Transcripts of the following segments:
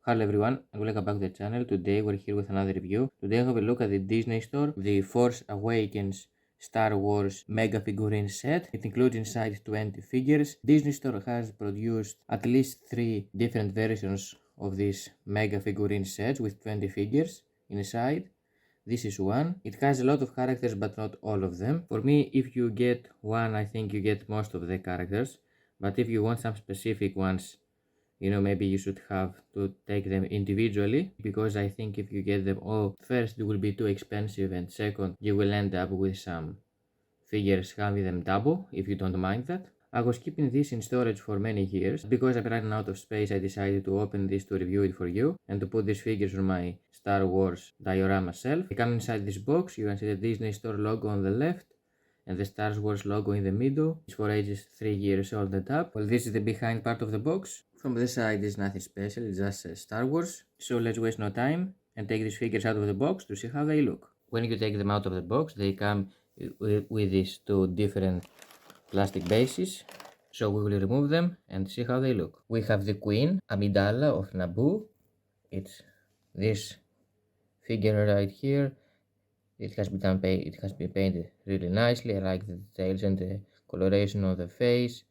Hello everyone and welcome back to the channel. Today we're here with another review. Today I have a look at the Disney store, the Force Awakens Star Wars mega figurine set. It includes inside 20 figures. Disney store has produced at least 3 different versions of these mega figurine sets with 20 figures inside. This is one. It has a lot of characters but not all of them. For me, if you get one, I think you get most of the characters. But if you want some specific ones, maybe you should have to take them individually, because I think if you get them all, first it will be too expensive, and second you will end up with some figures having them double. If you don't mind that, I was keeping this in storage for many years. Because I'm running out of space, I decided to open this to review it for you and to put these figures on my Star Wars diorama shelf. They come inside this box. You can see the Disney Store logo on the left and the Star Wars logo in the middle. It's for ages 3 years old and up. Well, this is the behind part of the box. From this side is nothing special, it just says Star Wars. So let's waste no time and take these figures out of the box to see how they look. When you take them out of the box, they come with these 2 different plastic bases. So we will remove them and see how they look. We have the Queen Amidala of Naboo. It's this figure right here. It has been painted really nicely. I like the details and the coloration of the face.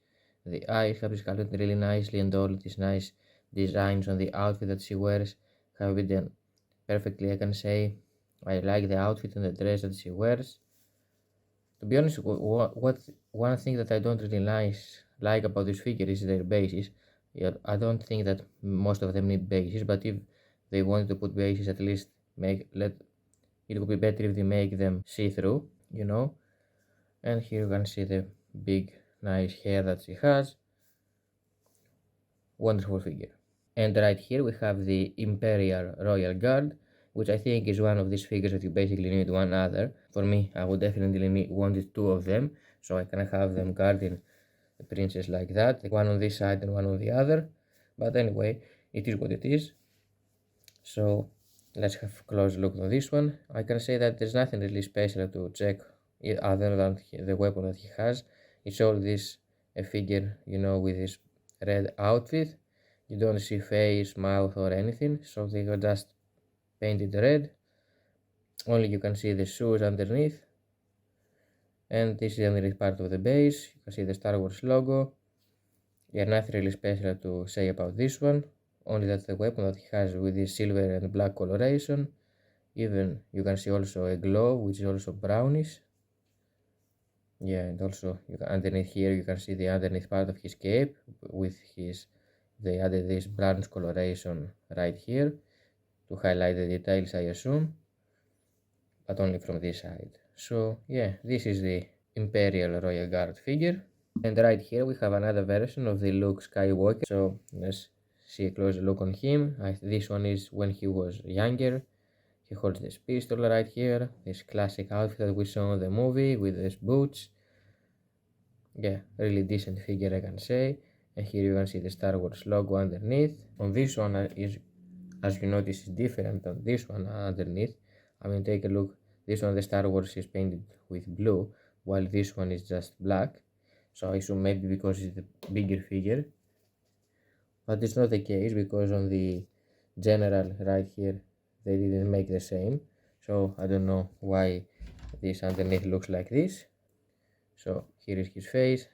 The eyes have been colored really nicely, and all these nice designs on the outfit that she wears have been done perfectly, I can say. I like the outfit and the dress that she wears. To be honest, one thing that I don't really like about this figure is their bases. Yeah, I don't think that most of them need bases, but if they wanted to put bases, at least it would be better if they make them see-through, And here you can see the big nice hair that she has. Wonderful figure. And right here we have the Imperial Royal Guard, which I think is one of these figures that you basically need one other. For me, I would definitely wanted 2 of them, so I can have them guarding the princess like that, one on this side and one on the other. But anyway, it is what it is. So let's have a close look on this one. I can say that there's nothing really special to check other than the weapon that he has. It's all this a figure, with this red outfit. You don't see face, mouth or anything, so they are just painted red. Only you can see the shoes underneath. And this is the underneath part of the base. You can see the Star Wars logo. Yeah, nothing really special to say about this one. Only that the weapon that he has with this silver and black coloration. Even you can see also a glove, which is also brownish. Yeah, and also underneath here you can see the underneath part of his cape with they added this bronze coloration right here to highlight the details, I assume, but only from this side. So yeah, this is the Imperial Royal Guard figure. And right here we have another version of the Luke Skywalker. So let's see a closer look on him. This one is when he was younger. He holds this pistol right here, this classic outfit that we saw in the movie with these boots. Yeah, really decent figure, I can say. And here you can see the Star Wars logo underneath. On this one is, as you notice, is different on this one underneath. I mean, take a look. This one, the Star Wars, is painted with blue, while this one is just black. So I assume maybe because it's the bigger figure. But it's not the case, because on the general right here, they didn't make the same. So I don't know why this underneath looks like this. So here is his face.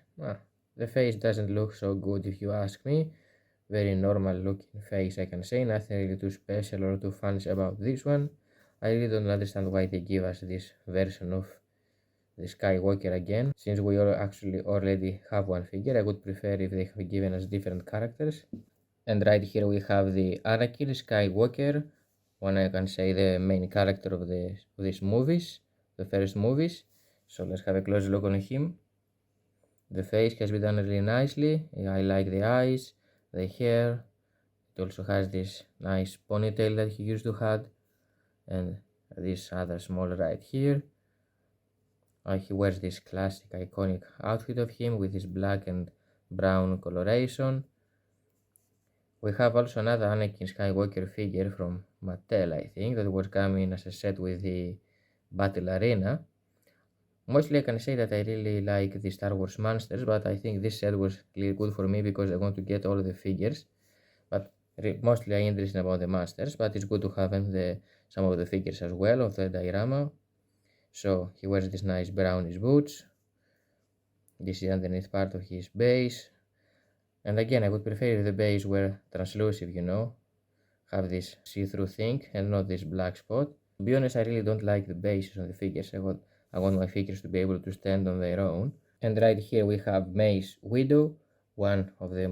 The face doesn't look so good if you ask me. Very normal looking face, I can say. Nothing really too special or too fancy about this one. I really don't understand why they give us this version of the Skywalker again, since we actually already have one figure. I would prefer if they have given us different characters. And right here we have the Anakin Skywalker, one I can say the main character of these movies, the first movies. So let's have a close look on him. The face has been done really nicely. I like the eyes, the hair. It also has this nice ponytail that he used to have, and this other small right here. He wears this classic iconic outfit of him with his black and brown coloration. We have also another Anakin Skywalker figure from Mattel, I think, that was coming as a set with the Battle Arena. Mostly I can say that I really like the Star Wars monsters, but I think this set was clearly good for me because I want to get all the figures. But Mostly I'm interested about the masters, but it's good to have some of the figures as well of the diorama. So he wears these nice brownish boots. This is underneath part of his base. And again, I would prefer if the base were translucent, have this see-through thing and not this black spot. To be honest, I really don't like the bases on the figures. I want my figures to be able to stand on their own. And right here we have Mace Windu, one of the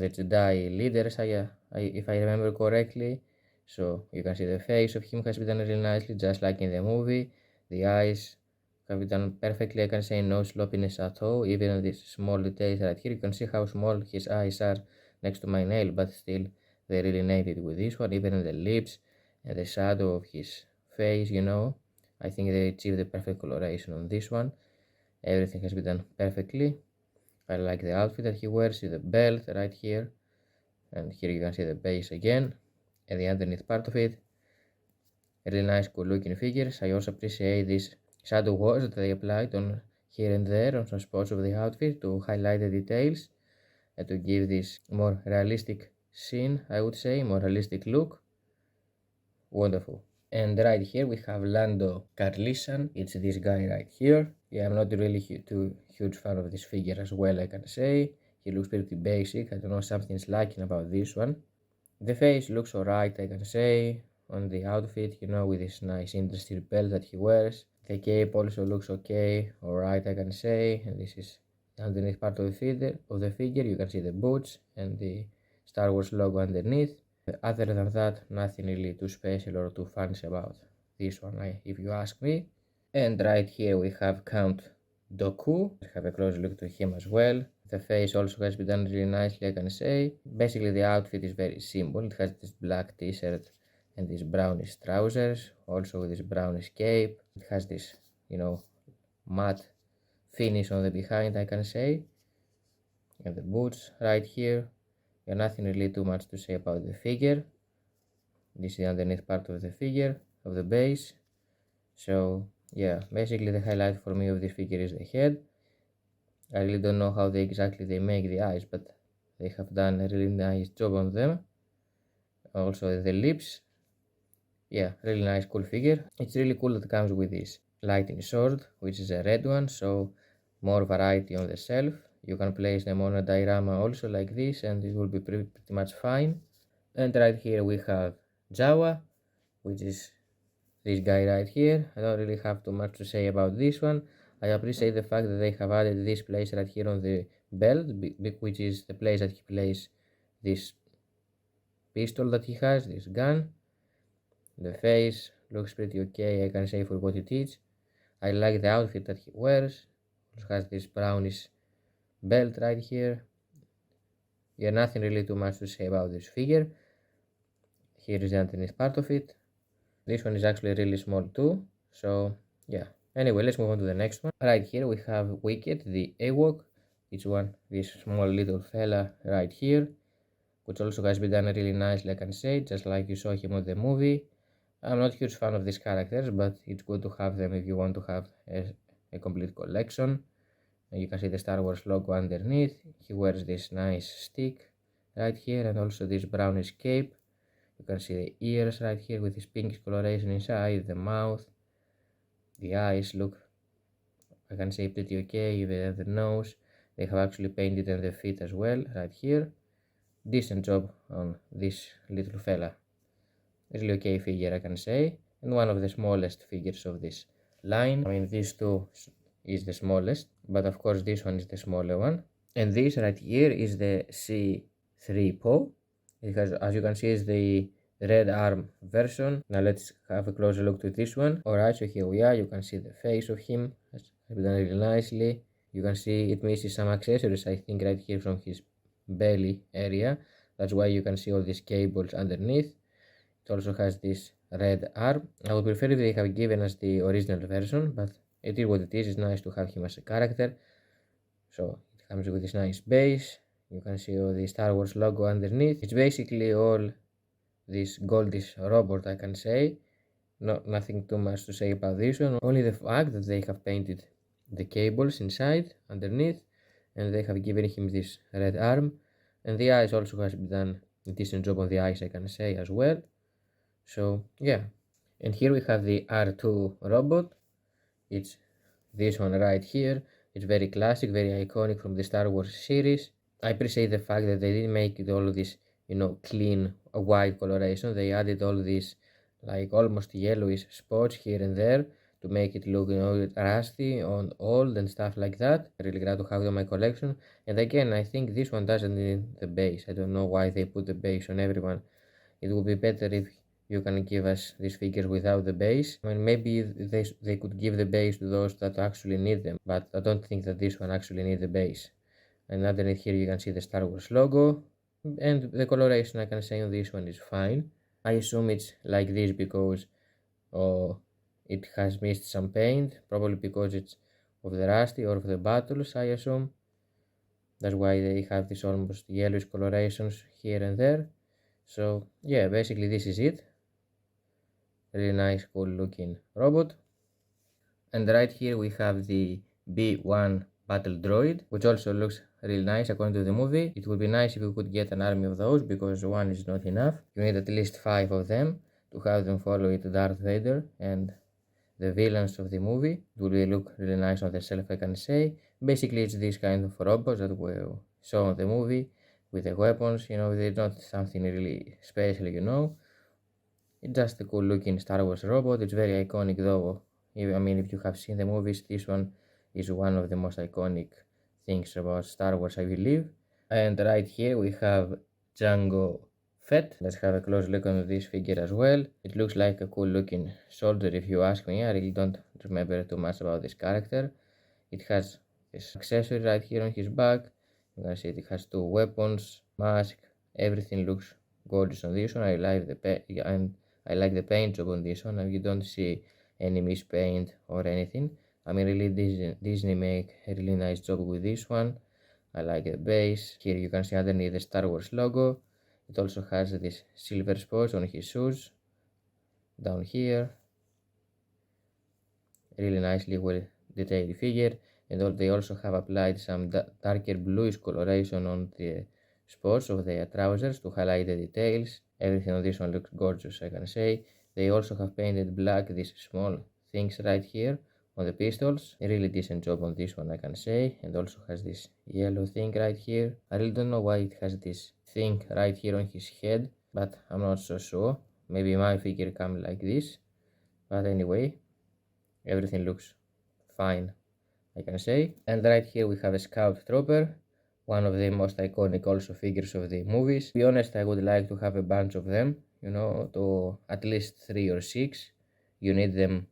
Jedi leaders, if I remember correctly. So you can see the face of him has been done really nicely, just like in the movie. The eyes have been done perfectly. I can say no sloppiness at all. Even on these small details right here, you can see how small his eyes are next to my nail, but still they really nailed it with this one. Even in the lips and the shadow of his face, I think they achieved the perfect coloration on this one. Everything has been done perfectly. I like the outfit that he wears. See the belt right here, and here you can see the base again and the underneath part of it. Really nice, cool looking figures. I also appreciate these shadow walls that they applied on here and there on some spots of the outfit to highlight the details and to give this more realistic scene, I would say, more realistic look. Wonderful. And right here we have Lando Carlishan. It's this guy right here. Yeah, I'm not really too huge fan of this figure as well, I can say. He looks pretty basic. I don't know, something's lacking about this one. The face looks alright, I can say, on the outfit, with this nice interesting belt that he wears. The cape also looks okay, alright, I can say. And this is underneath part of the figure. You can see the boots and the Star Wars logo underneath. Other than that, nothing really too special or too fancy about this one, if you ask me. And right here we have Count Dooku. Let's have a close look to him as well. The face also has been done really nicely, I can say. Basically the outfit is very simple. It has this black t-shirt and these brownish trousers, also with this brownish cape. It has this, matte finish on the behind, I can say. And the boots right here. Yeah, nothing really too much to say about the figure. This is the underneath part of the figure, of the base. So yeah, basically the highlight for me of this figure is the head. I really don't know how exactly they make the eyes, but they have done a really nice job on them. Also the lips. Yeah, really nice, cool figure. It's really cool that it comes with this lightning sword, which is a red one, so more variety on the shelf. You can place them on a diorama also like this, and it will be pretty much fine. And right here we have Jawa, which is this guy right here. I don't really have too much to say about this one. I appreciate the fact that they have added this place right here on the belt, which is the place that he plays this pistol that he has, this gun. The face looks pretty okay, I can say, for what it is. I like the outfit that he wears. It has this brownish belt right here. Yeah, nothing really too much to say about this figure. Here is the underneath part of it. This one is actually really small too. So yeah. Anyway, let's move on to the next one. Right here we have Wicket, the Ewok. This small little fella right here, which also has been done really nicely, I can say, just like you saw him on the movie. I'm not a huge fan of these characters, but it's good to have them if you want to have a complete collection. And you can see the Star Wars logo underneath. He wears this nice stick right here and also this brownish cape. You can see the ears right here with this pinkish coloration inside, the mouth, the eyes look, I can say, pretty okay, even the nose. They have actually painted on the feet as well, right here. Decent job on this little fella. Really okay figure, I can say, and one of the smallest figures of this line. I mean, these two is the smallest, but of course this one is the smaller one. And this right here is the C3PO. It has, as you can see, is the red arm version. Now let's have a closer look to this one. Alright, so here we are. You can see the face of him. Has been done really nicely. You can see it misses some accessories, I think, right here from his belly area. That's why you can see all these cables underneath. It also has this red arm. I would prefer if they have given us the original version, but it is what it is. It's nice to have him as a character. So it comes with this nice base. You can see all the Star Wars logo underneath. It's basically all this goldish robot, I can say. Nothing too much to say about this one. Only the fact that they have painted the cables inside, underneath, and they have given him this red arm. And the eyes also has been done a decent job on the eyes, I can say as well. So yeah, and here we have the R2 robot. It's this one right here. It's very classic, very iconic from the Star Wars series. I appreciate the fact that they didn't make it all this, clean white coloration. They added all these like almost yellowish spots here and there to make it look, rusty and old and stuff like that. I'm really glad to have it on my collection. And again, I think this one doesn't need the base. I don't know why they put the base on everyone. It would be better if you can give us these figures without the base. I mean, maybe they could give the base to those that actually need them, but I don't think that this one actually needs the base. And underneath here you can see the Star Wars logo, and the coloration I can say on this one is fine. I assume it's like this because it has missed some paint, probably because it's of the rusty or of the battles, I assume. That's why they have this almost yellowish colorations here and there. So yeah, basically this is it. Really nice, cool looking robot. And right here we have the B1 battle droid, which also looks really nice according to the movie. It would be nice if we could get an army of those, because one is not enough. You need at least 5 of them to have them follow it, Darth Vader and the villains of the movie. It will look really nice on the shelf, I can say. Basically it's this kind of robots that we saw in the movie with the weapons. They're not something really special. It's just a cool looking Star Wars robot. It's very iconic though. If you have seen the movies, this one is one of the most iconic things about Star Wars, I believe. And right here we have Jango Fett. Let's have a close look on this figure as well. It looks like a cool looking soldier if you ask me. I really don't remember too much about this character. It has this accessory right here on his back. You can see it has 2 weapons, mask, everything looks gorgeous on this one. I like the paint job on this one, and you don't see any mispaint or anything. Really Disney make a really nice job with this one. I like the base. Here you can see underneath the Star Wars logo. It also has this silver spots on his shoes down here. Really nicely well detailed figure, and they also have applied some darker bluish coloration on the spots of their trousers to highlight the details. Everything on this one looks gorgeous, I can say. They also have painted black these small things right here on the pistols. A really decent job on this one, I can say. And also has this yellow thing right here. I really don't know why it has this thing right here on his head, but I'm not so sure. Maybe my figure comes like this, but anyway, everything looks fine, I can say. And right here we have a Scout Trooper, one of the most iconic also figures of the movies. To be honest, I would like to have a bunch of them, to at least 3 or 6. You need them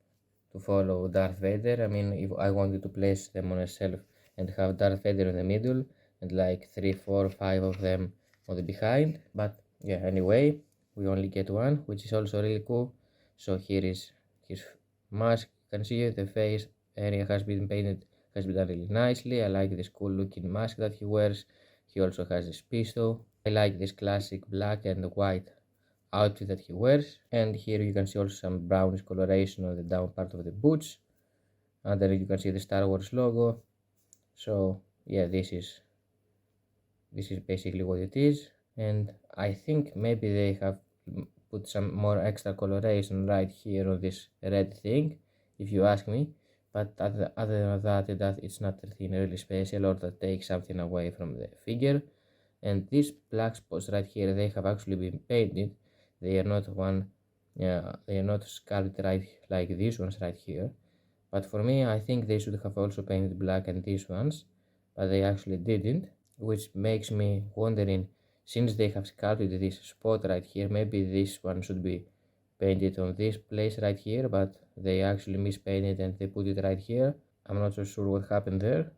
to follow Darth Vader. If I wanted to place them on a shelf and have Darth Vader in the middle and like 3, 4, 5 of them on the behind. But yeah, anyway, we only get one, which is also really cool. So here is his mask. You can see the face area has been painted, has been done really nicely. I like this cool looking mask that he wears. He also has this pistol. I like this classic black and white outfit that he wears. And here you can see also some brownish coloration on the down part of the boots. Under you can see the Star Wars logo. So yeah, this is basically what it is. And I think maybe they have put some more extra coloration right here on this red thing, if you ask me. But other than that, it's not anything really special or that takes something away from the figure. And these black spots right here, they have actually been painted. They are not they are not sculpted right like these ones right here. But for me, I think they should have also painted black and these ones, but they actually didn't, which makes me wondering, since they have sculpted this spot right here, maybe this one should be painted on this place right here, but they actually mispainted and they put it right here. I'm not so sure what happened there,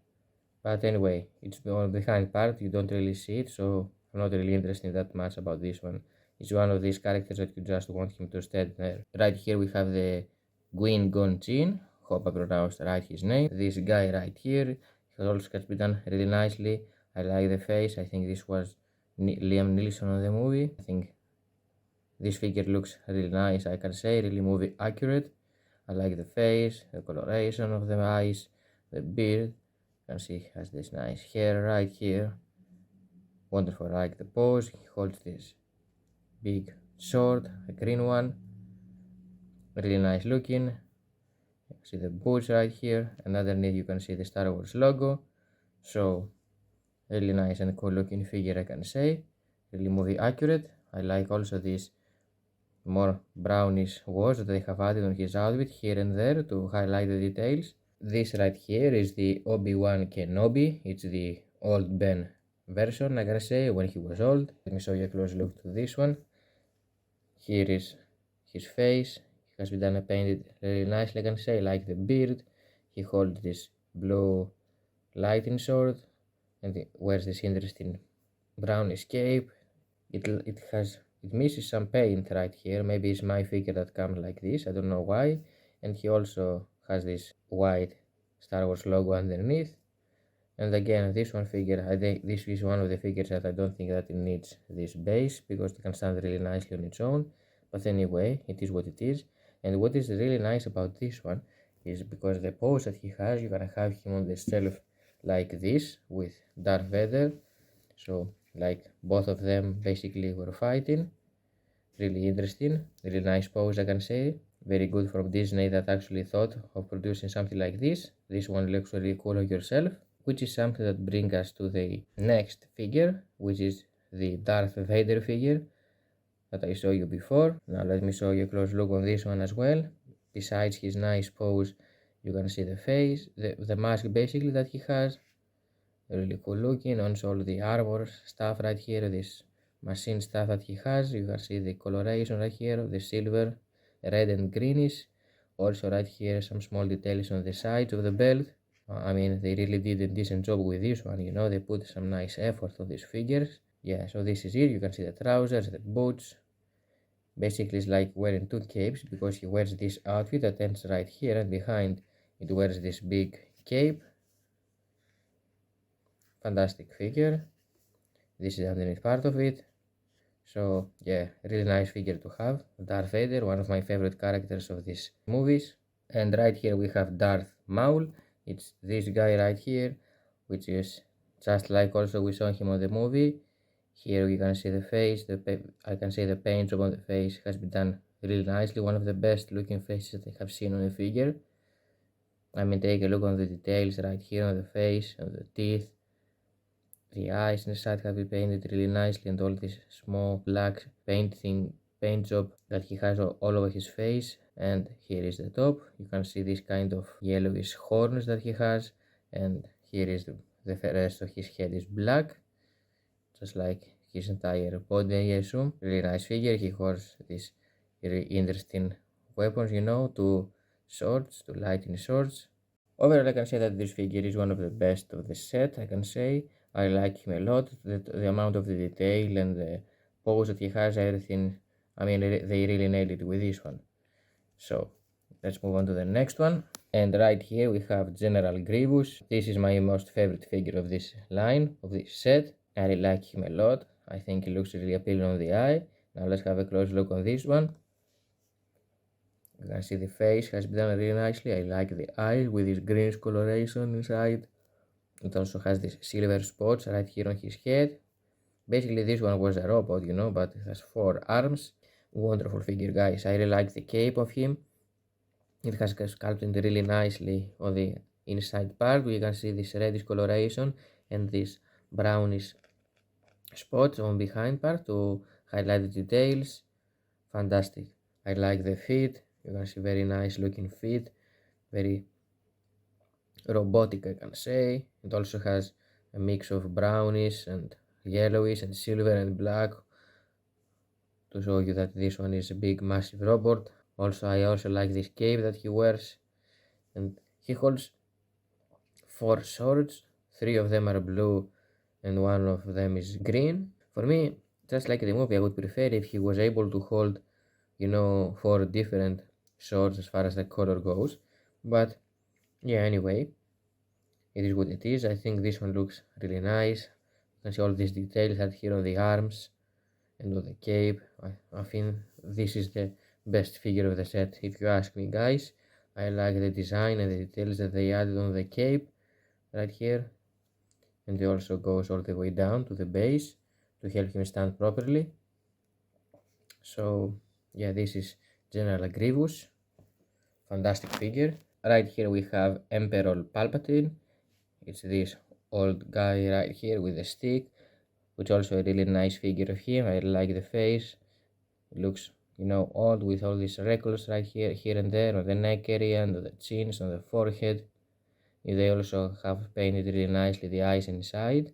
but anyway, it's on the behind part, you don't really see it, so I'm not really interested that much about this one. It's one of these characters that you just want him to stand there. Right here we have the qui-gon, hope I pronounced right his name. This guy right here, he also has been done really nicely. I like the face. I think this was Liam Neeson on the movie. I think this figure looks really nice, I can say, really movie accurate. I like the face, the coloration of the eyes, the beard. You can see he has this nice hair right here. Wonderful, I like the pose. He holds this big sword, a green one, really nice looking. You can see the boots right here, and underneath you can see the Star Wars logo. So really nice and cool looking figure, I can say. Really movie accurate. I like also this more brownish wash that they have added on his outfit here and there to highlight the details. This right here is the Obi-Wan Kenobi. It's the old Ben version, I can say, when he was old. Let me show you a close look to this one. Here is his face. He has been done painted really nicely, I can say, like the beard. He holds this blue lightning sword and he wears this interesting brownish cape. It misses some paint right here. Maybe it's my figure that comes like this. I don't know why. And he also has this white Star Wars logo underneath. And again, this one figure, I think this is one of the figures that I don't think that it needs this base because it can stand really nicely on its own. But anyway, it is what it is. And what is really nice about this one is because the pose that he has, you're gonna have him on the shelf like this with Darth Vader. So like both of them basically were fighting. Really interesting, really nice pose, I can say. Very good from Disney that actually thought of producing something like this. This one looks really cool on yourself, which is something that brings us to the next figure, which is the Darth Vader figure that I showed you before. Now let me show you a close look on this one as well. Besides his nice pose, you can see the face, the mask basically that he has. Really cool looking. Also all the armor stuff right here, this machine stuff that he has. You can see the coloration right here, the silver, red and greenish. Also right here some small details on the sides of the belt. I mean, they really did a decent job with this one, you know, they put some nice effort on these figures. Yeah, so this is it. You can see the trousers, the boots. Basically it's like wearing two capes because he wears this outfit that ends right here, and behind it wears this big cape. Fantastic figure. This is the underneath part of it. So yeah, really nice figure to have. Darth Vader, one of my favorite characters of these movies. And right here we have Darth Maul. It's this guy right here, which is just like also we saw him on the movie. Here we can see the face. I can see the paint job on the face has been done really nicely. One of the best looking faces that I have seen on a figure. I mean, take a look on the details right here on the face, on the teeth. The eyes inside have been painted really nicely, and all this small black paint job that he has all over his face. And here is the top. You can see this kind of yellowish horns that he has, and here is the rest of his head is black, just like his entire body, I assume. Really nice figure. He holds these really interesting weapons, you know, two swords, two lightning swords. Overall, I can say that this figure is one of the best of the set, I can say. I like him a lot. The amount of the detail and the pose that he has, everything. I mean, they really nailed it with this one. So, let's move on to the next one. And right here we have General Grievous. This is my most favorite figure of this line, of this set. I really like him a lot. I think he looks really appealing on the eye. Now let's have a close look on this one. You can see the face has been done really nicely. I like the eyes with this greenish coloration inside. It also has these silver spots right here on his head. Basically this one was a robot, you know, but it has 4 arms. Wonderful figure, guys. I really like the cape of him. It has sculpted really nicely on the inside part. We can see this reddish coloration and this brownish spots on behind part to highlight the details. Fantastic. I like the feet. You can see very nice looking feet. Very robotic, I can say. It also has a mix of brownish and yellowish and silver and black to show you that this one is a big massive robot. Also, I also like this cape that he wears, and he holds 4 swords. 3 of them are blue and 1 of them is green. For me, just like the movie, I would prefer if he was able to hold, you know, 4 different swords as far as the color goes. But yeah, anyway, it is what it is. I think this one looks really nice. You can see all these details out here on the arms and on the cape. I think this is the best figure of the set, if you ask me, guys. I like the design and the details that they added on the cape right here, and it also goes all the way down to the base to help him stand properly. So yeah, this is General Grievous, fantastic figure. Right here we have Emperor Palpatine. It's this old guy right here with a stick, which also a really nice figure of him. I like the face. It looks, old with all these wrinkles right here and there on the neck area, and on the chins, on the forehead. They also have painted really nicely the eyes inside.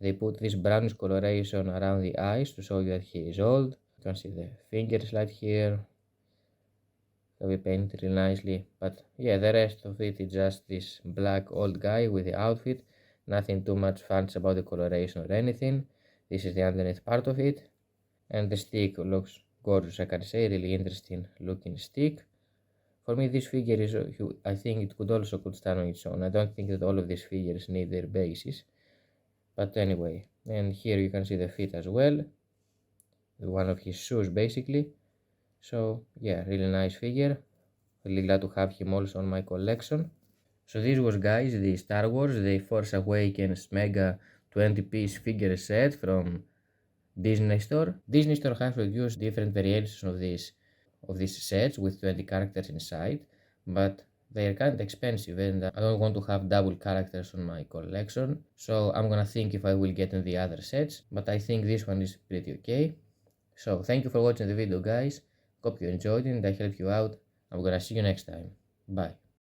They put this brownish coloration around the eyes to show you that he is old. You can see the fingers right here. So we painted really nicely. But yeah, the rest of it is just this black old guy with the outfit. Nothing too much fancy about the coloration or anything. This is the underneath part of it. And the stick looks gorgeous, I can say. Really interesting looking stick. For me, this figure is, I think it could stand on its own. I don't think that all of these figures need their bases. But anyway, and here you can see the feet as well. One of his shoes basically. So yeah, really nice figure. Really glad to have him also on my collection. So this was, guys, the Star Wars The Force Awakens Mega 20-piece figure set from Disney Store. Disney Store has produced different variations of these sets with 20 characters inside, but they are kind of expensive and I don't want to have double characters on my collection, so I'm gonna think if I will get in the other sets, but I think this one is pretty okay. So thank you for watching the video, guys. Hope you enjoyed it and I helped you out. I'm gonna see you next time. Bye.